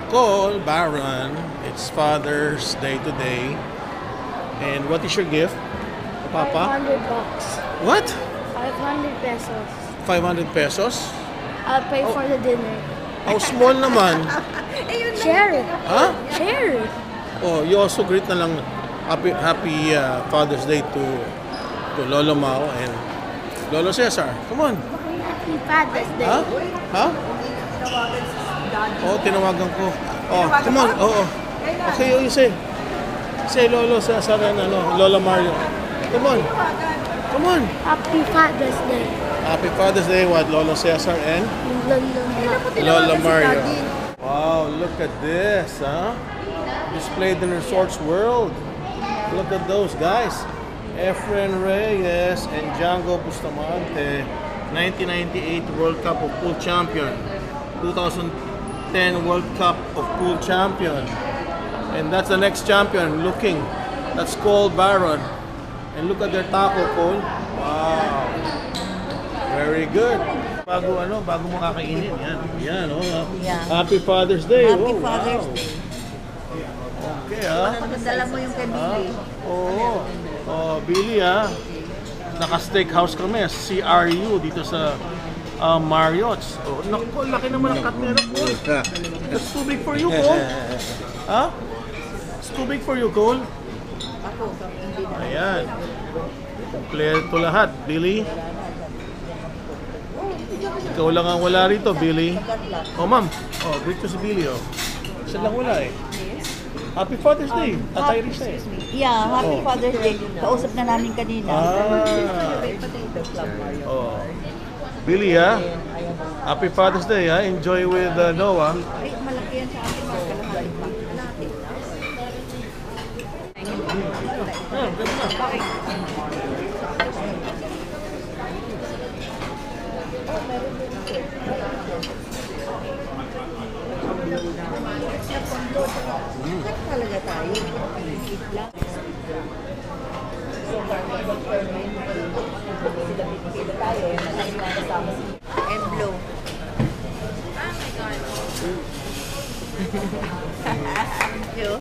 Cole Baron, it's Father's Day today. And what is your gift, Papa? $500. What? 500 pesos. 500 pesos? I'll pay for the dinner. How small naman. Share it. Huh? Share it. Oh, you also greet na lang happy Father's Day to Lolo Mau and Lolo Cesar. Come on. Happy Father's Day. Ha? Ha? Oh, tinawagan ko. Oh, come on. Oh, oh. Okay, you say. Say Lolo Cesar and Lola Mario. Come on. Come on. Happy Father's Day. Happy Father's Day, what? Lolo Cesar and Lola Mario. Wow, look at this, huh? Displayed in Resorts World. Look at those guys. Efren Reyes and Django Bustamante. 1998 World Cup of Pool Champion. 2010 World Cup of Pool Champion. And that's the next champion looking. That's Cole Baron. And look at their taco, Cole. Wow. Very good. Bago mo kakainin. Yan, oh. Yeah. Happy Father's Day. Happy Oh, Father's wow. Day. Okay, ha? Dala mo yung kay Billy. Oo. Oh, Billy, ha? Naka-steakhouse kami. CRU dito sa Marriott's. Oh, naku, laki naman ang katnero, Cole. That's too big for you, Cole. Ha? It's too big for you, Cole. Ako, hindi na. Ayan. Kompleto lahat, Billy. Ikaw lang ang wala rito, Billy. Oh, ma'am. Oh, greet ko si Billy, oh. Siya lang wala, eh. Happy Father's Day. Tatay Risa, eh. Yeah, Happy Oh. Father's Day. Kausap na namin kanina. Oh. Billy, ha? Happy Father's Day, ha? Enjoy with Noah. Ay, malaki yan sa akin. Kalahati pa. Talaga tayo. And blue. Oh my God. Thank you.